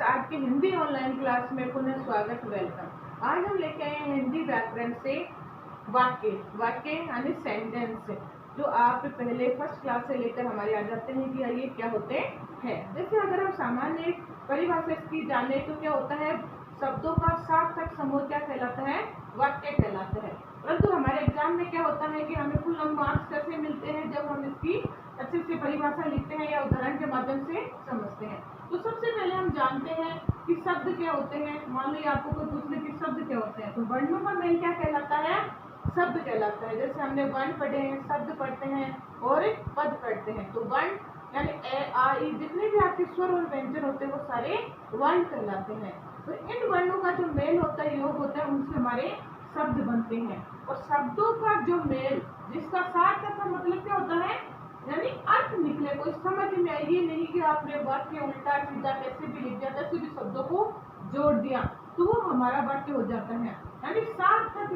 आज की Hindi online class में पुनः स्वागत, वेलकम। आज हम लेके आए हैं हिंदी व्याकरण से वाक्य यानी सेंटेंस, जो आप पहले फर्स्ट क्लास से लेकर हमारे आ जाते हैं कि ये क्या होते हैं। जैसे अगर हम सामान्य परिभाषा की जाने तो क्या होता है, शब्दों का सार्थक समूह क्या कहलाता है, वाक्य कहलाता है। परंतु हमारे एग्जाम में क्या होता है कि हमें फुल मार्क्स कैसे मिलते हैं, जब हम इसकी अच्छे से परिभाषा लिखते हैं या उदाहरण के माध्यम से समझते हैं। तो सबसे पहले हम जानते हैं कि शब्द क्या होते हैं। मान लीजिए आपको कोई पूछ ले कि शब्द क्या होते हैं, तो वर्णों का मेल क्या कहलाता है, शब्द कहलाता है। जैसे हमने वर्ण पढ़े हैं, शब्द पढ़ते हैं और पद पढ़ते हैं। तो वर्ण यानी ए आ ई जितने भी आपके स्वर और व्यंजन होते हैं वो सारे वर्ण कहलाते हैं। तो इन वर्णों का जो मेल होता है, योग होता है, उनसे हमारे शब्द बनते हैं। और शब्दों का जो मेल, जिसका सार्थक का मतलब क्या होता है, यानी अर्थ निकले, कोई समझ में आए, ये नहीं कि आपने वाक्य उल्टा सीधा कैसे भी लिख दिया, कैसे भी शब्दों को जोड़ दिया तो वो हमारा वाक्य हो जाता है। यानी सार्थक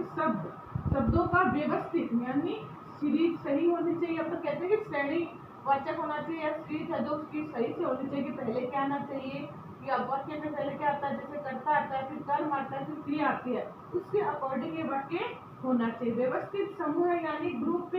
शब्दों का व्यवस्थित यानी सीरीज सही होनी चाहिए। अब तो कहते हैं कि श्रेणी वाचक होना चाहिए या सीरीज है जो उसकी सही से होनी चाहिए। पहले क्या आना चाहिए कि अब वाक्य में पहले क्या आता है, जैसे कर्ता आता है, फिर कर्म आता है, फिर क्रिया आती है, उसके अकॉर्डिंग ये वाक्य होना चाहिए। व्यवस्थित समूह यानी ग्रुप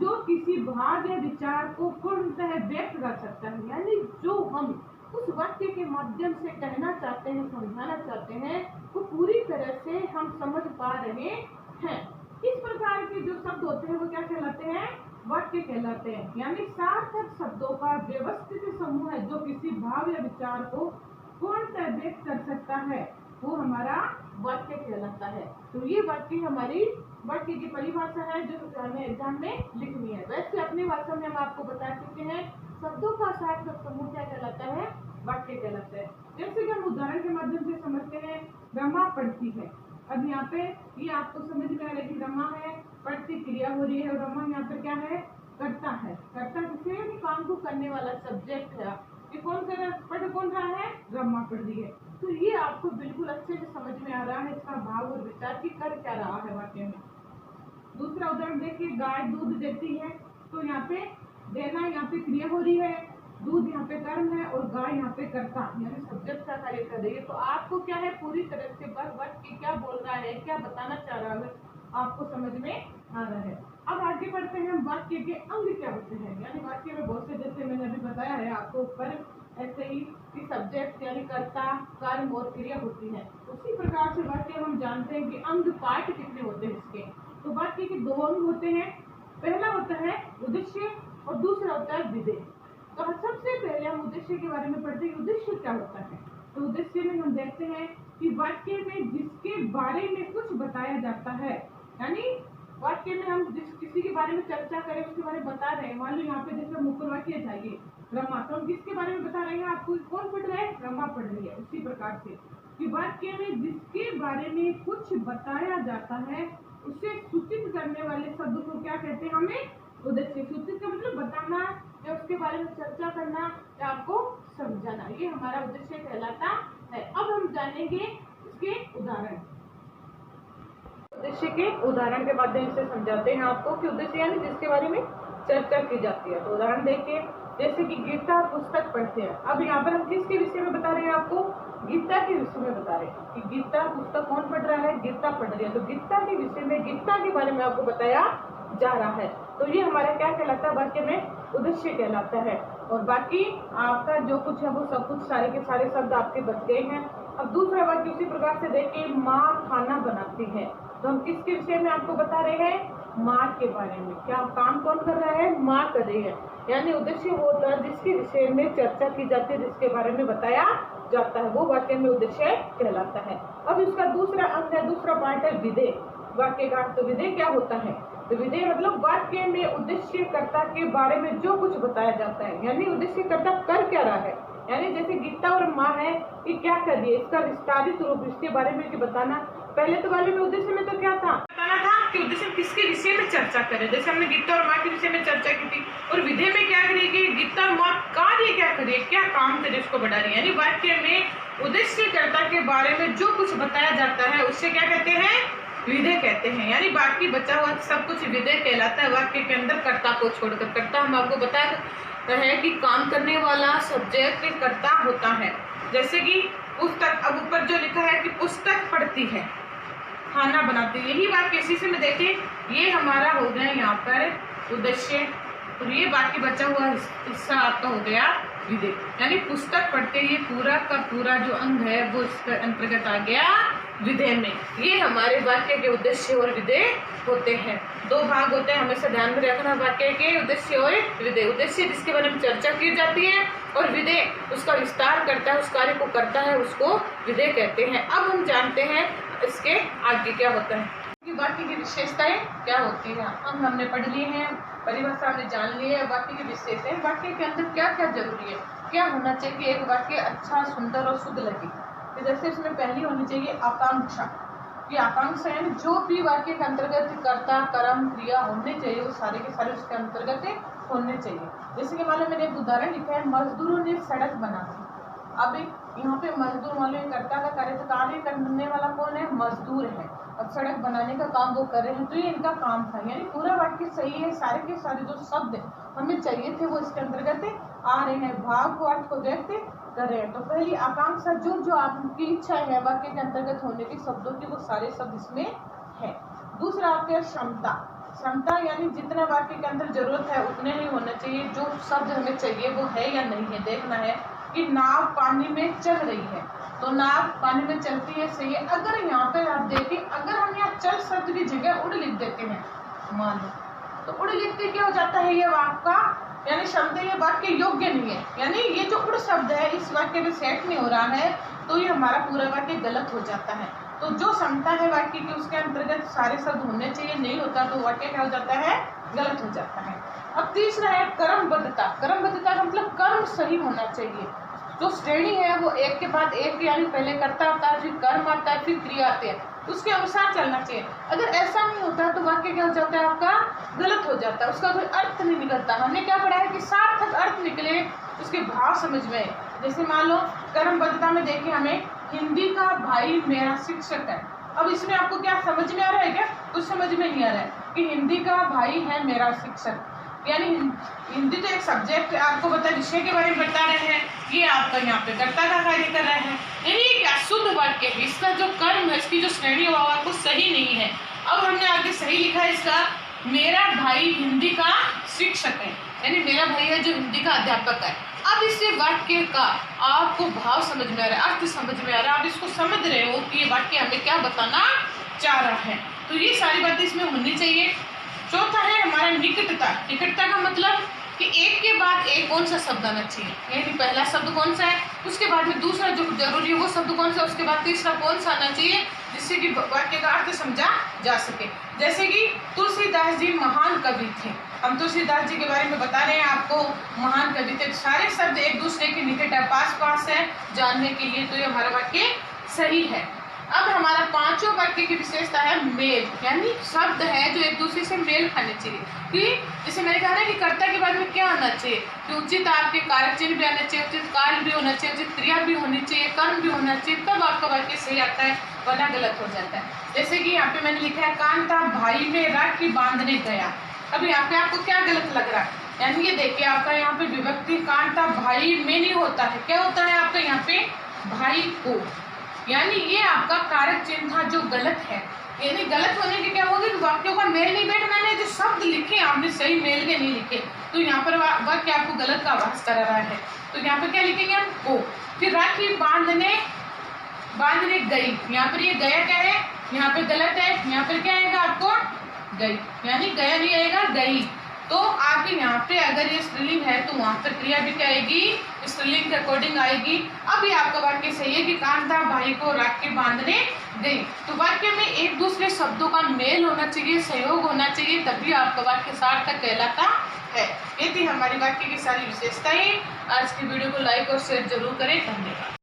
जो किसी भाव या विचार को पूर्णतः व्यक्त कर सकता है, यानी जो हम उस वाक्य के माध्यम से कहना चाहते हैं, समझाना चाहते हैं, वो पूरी तरह से हम समझ पा रहे हैं। इस प्रकार के जो शब्द होते हैं वो क्या कहलाते हैं, वाक्य कहलाते हैं। यानी सार्थक शब्दों का व्यवस्थित समूह है जो किसी भाव या विचार को पूर्णतः व्यक्त कर सकता है, वो हमारा वाक्य कहलाता है। तो ये वाक्य हमारी वाक्य की परिभाषा है जो हमें एग्जाम में लिखनी है। वैसे अपनी भाषा में हम आपको बता चुके हैं, शब्दों का सार्थक समूह क्या कहलाता है, वाक्य कहलाता है। जैसे कि हम उदाहरण के माध्यम से समझते हैं, रमा पढ़ती है। अब यहाँ पे ये आपको समझ में आ रहा है कि रमा है, पढ़ती क्रिया हो रही है, और रमा यहाँ पे क्या है, करता है। करता किसी भी काम को करने वाला सब्जेक्ट है। ये कौन कर रहा है, पढ़ कौन रहा है, रमा पढ़ रही है। तो ये आपको बिल्कुल अच्छे से समझ में आ रहा है इसका भाव और विचार की कर क्या रहा है वाक्य में। दूसरा उदाहरण देखिए, गाय दूध देती है। तो यहाँ पे देना यहाँ पे क्रिया हो रही है, दूध यहाँ पे कर्म है, और गाय यहाँ पे कर्ता यानी सब्जेक्ट का कार्य कर रही है। तो आपको क्या है, पूरी तरह से वाक्य क्या बोल रहा है, क्या बताना चाह रहा है, आपको समझ में आ रहा है। अब आगे बढ़ते हैं, वाक्य के अंग क्या होते हैं। यानी वाक्य में बहुत से, जैसे मैंने अभी बताया है आपको ऊपर, ऐसे ही कि सब्जेक्ट यानी कर्ता, कर्म और क्रिया होती है। उसी प्रकार से वाक्य हम जानते हैं कि अंग पार्ट कितने होते हैं इसके। तो वाक्य के दो अंग होते हैं, पहला होता है उद्देश्य और दूसरा होता है विधेय। तो सबसे पहले हम उद्देश्य के बारे में पढ़ते हैं, उद्देश्य क्या होता है। तो उद्देश्य में हम देखते हैं कि वाक्य में जिसके बारे में कुछ बताया जाता है, यानी वाक्य में हम जिस किसी के बारे में चर्चा करें, उसके बारे में बता रहे हैं। मान लो यहाँ पे जैसे मुख्य वाक्य चाहिए रमा, तो हम किसके बारे में बता रहे हैं, आपको कौन पढ़ रहा है, रमा पढ़ रही है। उसी प्रकार से कि वाक्य में जिसके बारे में कुछ बताया जाता है उसे सूचित करने वाले शब्द को क्या कहते हैं, हमें उद्देश्य। सूचित का मतलब बताना या उसके बारे में चर्चा करना या आपको समझाना, ये हमारा उद्देश्य कहलाता है। अब हम जानेंगे इसके उदाहरण। उद्देश्य के उदाहरण के माध्यम से समझाते हैं आपको कि उद्देश्य यानी जिसके बारे में चर्चा की जाती है। तो उदाहरण देखिए, जैसे कि गीता पुस्तक पढ़ते हैं। अब यहाँ पर हम किसके विषय में बता रहे हैं, आपको गीता के विषय में बता रहे हैं कि गीता पुस्तक कौन पढ़ रहा है, गीता पढ़ रही है। तो गीता के विषय में, गीता के बारे में आपको बताया जा रहा है। तो ये हमारा क्या कहलाता है, वाक्य में उद्देश्य कहलाता है। और बाकी आपका जो कुछ है वो सब कुछ सारे के सारे शब्द आपके बच गए हैं। अब दूसरा वाक्य उसी प्रकार से देखिए, माँ खाना बनाती है। तो हम किसके विषय में आपको बता रहे हैं, माँ के बारे में। क्या काम कौन कर रहा है, माँ कर रही है। यानी उद्देश्य होता है जिसके विषय में चर्चा की जाती है, जिसके बारे में बताया जाता है, वो वाक्य में उद्देश्य कहलाता है। अब इसका दूसरा अंग है, दूसरा पार्ट है विधेय वाक्य का। तो विधेय क्या होता है, तो विधेय मतलब वाक्य में उद्देश्यकर्ता के बारे में जो कुछ बताया जाता है, यानी उद्देश्यकर्ता कर क्या रहा है। यानी जैसे गीता और माँ है, ये क्या कर रही है, इसका विस्तारित रूप इसके बारे में बताना। पहले तो वाले में उद्देश्य में तो क्या था, बताना था कि उद्देश्य किसके विषय में चर्चा करें। जैसे हमने गीता और माँ के विषय में चर्चा की थी, और विधेय में क्या करेगी, गीता और माँ कार्य क्या करिए, क्या काम करे, उसको बढ़ा रही है। यानी वाक्य में उद्देश्यकर्ता के बारे में जो कुछ बताया जाता है उससे क्या कहते हैं, विधेय कहते हैं। यानी बाकी बचा हुआ सब कुछ विधेय कहलाता है, वाक्य के अंदर कर्ता को छोड़कर। कर्ता हम आपको बता है कि काम करने वाला सब्जेक्ट कर्ता होता है। जैसे कि पुस्तक, अब ऊपर जो लिखा है कि पुस्तक पढ़ती है, खाना बनाती है, यही वाक्य इसी से में देखें ये हमारा हो गया यहाँ पर उद्देश्य, और ये बाकी बचा हुआ हिस्सा आपका हो गया विधेय। यानी पुस्तक पढ़ते ये पूरा का पूरा जो अंग है वो इसके अंतर्गत आ गया विधेय में। ये हमारे वाक्य के उद्देश्य और विधेय होते हैं। दो भाग होते हैं, हमेशा ध्यान में रखना वाक्य के उद्देश्य और विधेय। उद्देश्य जिसके बारे में चर्चा की जाती है और विधेय उसका विस्तार करता है, उस कार्य को करता है, उसको विधेय कहते हैं। अब हम जानते हैं इसके आगे क्या होता है, वाक्य की विशेषताएं क्या होती है। अंग हमने पढ़ लिए हैं, परिभाषा हमने जान ली है, वाक्य की विशेषताएं, वाक्य के अंदर क्या क्या जरूरी है, क्या होना चाहिए कि एक वाक्य अच्छा, सुंदर और शुद्ध लगे। तो जैसे इसमें पहली होनी चाहिए आकांक्षा। ये आकांक्षा है जो भी वाक्य के अंतर्गत कर्ता, कर्म, क्रिया होने चाहिए वो सारे के सारे उसके अंतर्गत होने चाहिए। जैसे कि मान लो मैंने एक उदाहरण लिखा है, मजदूरों ने सड़क बना दी। अब यहाँ पे मजदूर मान लो कर्ता का कार्य करने वाला कौन है, मजदूर है। अब सड़क बनाने का काम वो कर रहे हैं, तो ये इनका काम था। यानी पूरा वाक्य सही है, सारे के सारे जो शब्द हमें चाहिए थे वो इसके अंतर्गत आ रहे हैं, भाव को अर्थ को व्यक्त कर रहे हैं। तो पहली आकांक्षा, जो आपकी इच्छा है वाक्य के अंतर्गत होने की शब्दों की, वो सारे शब्द इसमें है। दूसरा आपका क्षमता। क्षमता यानी जितना वाक्य के अंदर जरूरत है उतने ही होना चाहिए, जो शब्द हमें चाहिए वो है या नहीं है। देखना है कि नाव पानी में चल रही है, तो नाव पानी में चलती है, सही है। अगर यहाँ पे आप देखें, अगर हम यहाँ चल शब्द की जगह उड़ लिख देते हैं मान लो, तो उड़ लिखते क्या हो जाता है, ये वाक्य यानी शब्द ये वाक्य योग्य नहीं है। यानी ये जो उड़ शब्द है इस वाक्य में सेट नहीं हो रहा है, तो ये हमारा पूरा वाक्य गलत हो जाता है। तो जो क्षमता है वाक्य की उसके अंतर्गत सारे शब्द होने चाहिए, नहीं होता तो वाक्य क्या हो जाता है, गलत हो जाता है। अब तीसरा है कर्मबद्धता। कर्मबद्धता का मतलब कर्म सही होना चाहिए। जो श्रेणी है वो एक के बाद एक, यानी पहले कर्ता आता है, फिर कर्म आता है, फिर क्रिया आती है, उसके अनुसार चलना चाहिए। अगर ऐसा नहीं होता तो वाक्य क्या हो जाता है, आपका गलत हो जाता है, उसका कोई अर्थ नहीं निकलता। हमने क्या पढ़ा है कि सार्थक अर्थ निकले, उसके भाव समझ में। जैसे मान लो कर्मबद्धता में देखिए, हमें हिंदी का भाई मेरा शिक्षक है। अब इसमें आपको क्या समझ में आ रहा है, क्या कुछ समझ में नहीं आ रहा है कि हिंदी का भाई है मेरा शिक्षक, यानी हिंदी तो एक सब्जेक्ट आपको बता, विषय के बारे में बता रहे हैं, ये आपका यहाँ पे कर्ता का कार्य कर रहे हैं। यानी ये क्या शुद्ध वाक्य है, इसका जो कर्म है, इसकी जो श्रेणी है वो सही नहीं है। अब हमने आगे सही लिखा है इसका, मेरा भाई हिंदी का शिक्षक है, यानी मेरा भाई है जो हिंदी का अध्यापक है। अब इस वाक्य का आपको भाव समझ में आ रहा है, अर्थ समझ में आ रहा है, आप इसको समझ रहे हो कि ये वाक्य हमें क्या बताना चाह रहा है। तो ये सारी बातें इसमें होनी चाहिए। चौथा है हमारा निकटता। निकटता का मतलब कि एक के बाद एक कौन सा शब्द आना चाहिए, यानी पहला शब्द कौन सा है, उसके बाद में दूसरा जो जरूरी है वो शब्द कौन सा, उसके बाद तीसरा कौन सा आना चाहिए, जिससे कि वाक्य का अर्थ समझा जा सके। जैसे कि तुलसीदास जी महान कवि थे, हम तुलसीदास जी के बारे में बता रहे हैं आपको, महान कवि थे। सारे शब्द एक दूसरे के निकट है, पास पास है जानने के लिए, तो ये हमारा वाक्य सही है। अब हमारा पांचों वाक्य की विशेषता है मेल, यानी शब्द है जो एक दूसरे से मेल खाने चाहिए। कि जैसे मैंने कहा ना कि कर्ता के बाद में क्या आना चाहिए, कि उचित आपके कारक चिन्ह भी आना चाहिए, उचित काल भी होना चाहिए, उचित क्रिया भी होनी चाहिए, कर्म भी होना चाहिए, तब आपका वाक्य सही आता है, वरना गलत हो जाता है। जैसे कि यहाँ पे मैंने लिखा है, कांता भाई में राखी बांधने गया। अब यहाँ पे आपको क्या गलत लग रहा है, यानी ये देखिए आपका यहाँ पे विभक्ति कांता भाई में नहीं होता है, क्या होता है आपका यहाँ पे भाई को, यानी ये आपका कारक चिन्ह था जो गलत है। यानी गलत होने के क्या होगा कि वाक्यों का मेल नहीं बैठना है, जो शब्द लिखे आपने सही मेल के नहीं लिखे, तो यहाँ पर वाक्य आपको गलत का आभास करा रहा है। तो यहाँ पर क्या लिखेंगे हम को। फिर राखी बांधने गई, यहाँ पर ये गया क्या है, यहाँ पे गलत है, यहाँ पर क्या आएगा आपको गई, यानी गया नहीं आएगा गई। तो आपके यहाँ पे अगर ये स्त्रीलिंग है तो वहाँ पर क्रिया भी क्या आएगी, स्त्रीलिंग के अकॉर्डिंग आएगी। अब ये आपका वाक्य सही है कि कांता भाई को राखी बांधने गई। तो वाक्य में एक दूसरे शब्दों का मेल होना चाहिए, सहयोग होना चाहिए, तभी आपका वाक्य सार्थक कहलाता है। ये थी हमारी वाक्य की सारी विशेषताएं। आज की वीडियो को लाइक और शेयर जरूर करें। धन्यवाद।